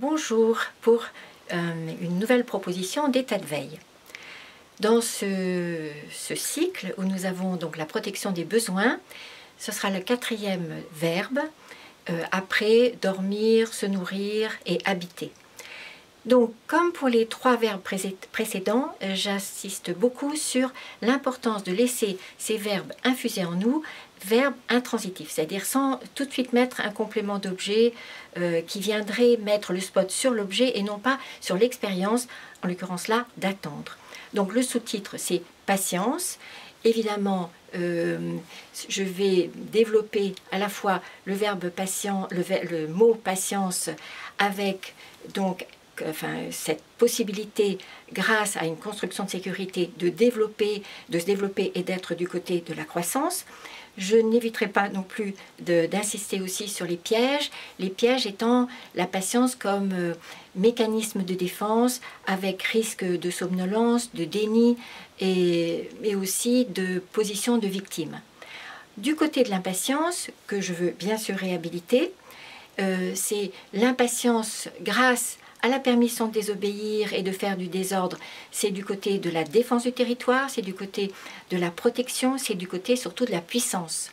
Bonjour pour une nouvelle proposition d'état de veille. Dans ce cycle où nous avons donc la protection des besoins, ce sera le quatrième verbe après dormir, se nourrir et habiter. Donc, comme pour les trois verbes précédents, j'insiste beaucoup sur l'importance de laisser ces verbes infuser en nous, verbes intransitifs, c'est-à-dire sans tout de suite mettre un complément d'objet qui viendrait mettre le spot sur l'objet et non pas sur l'expérience, en l'occurrence là, d'attendre. Donc le sous-titre, c'est patience. Évidemment, je vais développer à la fois le verbe patient, le mot patience avec donc cette possibilité, grâce à une construction de sécurité, de se développer et d'être du côté de la croissance. Je n'éviterai pas non plus d'insister aussi sur les pièges étant la patience comme mécanisme de défense avec risque de somnolence, de déni et aussi de position de victime. Du côté de l'impatience, que je veux bien sûr réhabiliter, c'est l'impatience grâce à la permission de désobéir et de faire du désordre, c'est du côté de la défense du territoire, c'est du côté de la protection, c'est du côté surtout de la puissance,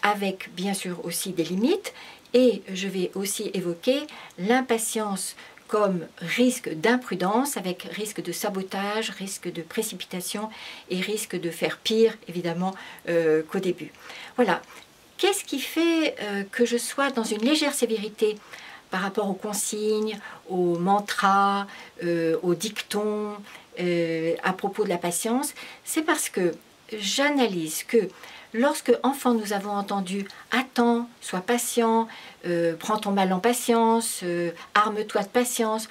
avec bien sûr aussi des limites. Et je vais aussi évoquer l'impatience comme risque d'imprudence, avec risque de sabotage, risque de précipitation et risque de faire pire, évidemment, qu'au début. Voilà. Qu'est-ce qui fait que je sois dans une légère sévérité par rapport aux consignes, aux mantras, aux dictons, à propos de la patience? C'est parce que j'analyse que lorsque, enfant, nous avons entendu « attends, sois patient, prends ton mal en patience, arme-toi de patience »,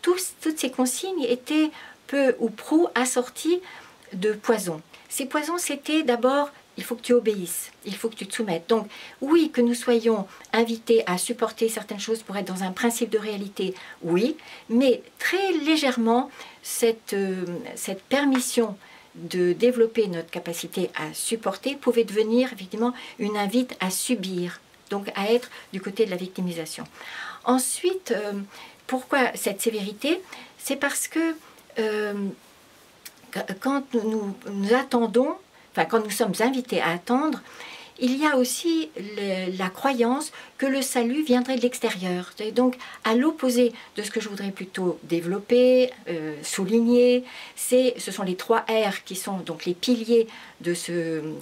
toutes ces consignes étaient peu ou prou assorties de poison. Ces poisons, c'était d'abord il faut que tu obéisses, il faut que tu te soumettes. Donc oui, que nous soyons invités à supporter certaines choses pour être dans un principe de réalité, oui, mais très légèrement, cette permission de développer notre capacité à supporter pouvait devenir effectivement une invite à subir, donc à être du côté de la victimisation. Ensuite, pourquoi cette sévérité? C'est parce que quand nous attendons, quand nous sommes invités à attendre, il y a aussi la croyance que le salut viendrait de l'extérieur. Donc, à l'opposé de ce que je voudrais plutôt développer, souligner, ce sont les 3 R qui sont donc les piliers de ce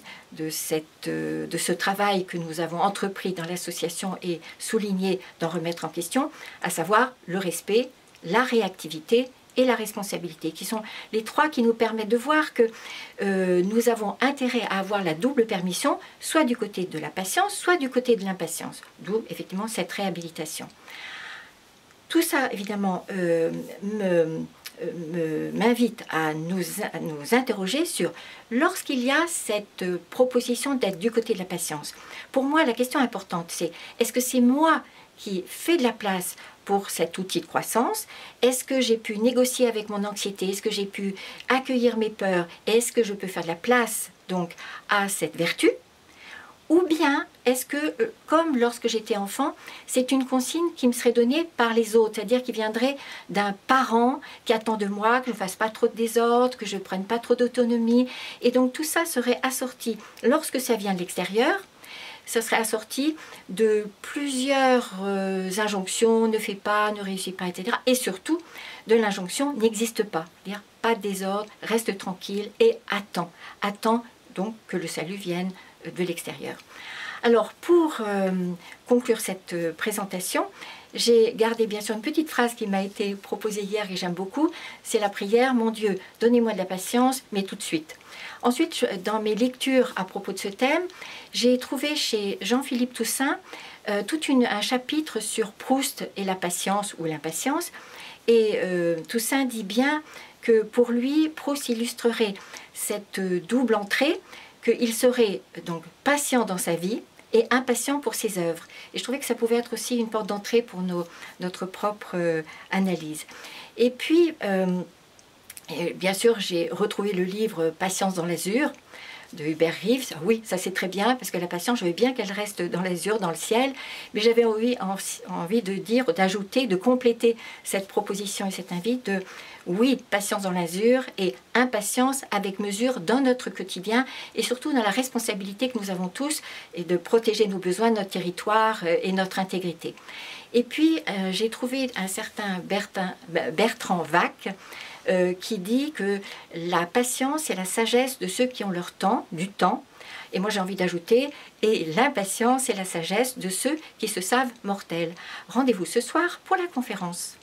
travail que nous avons entrepris dans l'association et souligné d'en remettre en question, à savoir le respect, la réactivité et la responsabilité, qui sont les 3 qui nous permettent de voir que nous avons intérêt à avoir la double permission, soit du côté de la patience, soit du côté de l'impatience, d'où effectivement cette réhabilitation. Tout ça, évidemment, m'invite à nous interroger sur, lorsqu'il y a cette proposition d'être du côté de la patience, pour moi, la question importante, c'est est-ce que c'est moi qui fais de la place pour cet outil de croissance? Est-ce que j'ai pu négocier avec mon anxiété? Est-ce que j'ai pu accueillir mes peurs? Est-ce que je peux faire de la place donc à cette vertu? Ou bien est-ce que, comme lorsque j'étais enfant, c'est une consigne qui me serait donnée par les autres, c'est-à-dire qui viendrait d'un parent qui attend de moi que je ne fasse pas trop de désordre, que je ne prenne pas trop d'autonomie, et donc tout ça serait assorti, lorsque ça vient de l'extérieur, ça serait assorti de plusieurs injonctions, ne fais pas, ne réussis pas, etc. Et surtout, de l'injonction n'existe pas. C'est-à-dire, pas de désordre, reste tranquille et attends. Attends donc que le salut vienne de l'extérieur. Alors, pour conclure cette présentation, j'ai gardé bien sûr une petite phrase qui m'a été proposée hier et j'aime beaucoup. C'est la prière, mon Dieu, donnez-moi de la patience, mais tout de suite. Ensuite, dans mes lectures à propos de ce thème, j'ai trouvé chez Jean-Philippe Toussaint tout un chapitre sur Proust et la patience ou l'impatience. Et Toussaint dit bien que pour lui, Proust illustrerait cette double entrée, qu'il serait donc patient dans sa vie et impatient pour ses œuvres. Et je trouvais que ça pouvait être aussi une porte d'entrée pour notre propre analyse. Et puis, bien sûr, j'ai retrouvé le livre « Patience dans l'azur », de Hubert Reeves. Ah oui, ça c'est très bien, parce que la patience, je veux bien qu'elle reste dans l'azur, dans le ciel, mais j'avais envie de dire, d'ajouter, de compléter cette proposition et cet invite de oui, patience dans l'azur et impatience avec mesure dans notre quotidien et surtout dans la responsabilité que nous avons tous et de protéger nos besoins, notre territoire et notre intégrité. Et puis, j'ai trouvé un certain Bertrand Wack qui dit que la patience est la sagesse de ceux qui ont leur temps, du temps. Et moi j'ai envie d'ajouter, et l'impatience est la sagesse de ceux qui se savent mortels. Rendez-vous ce soir pour la conférence.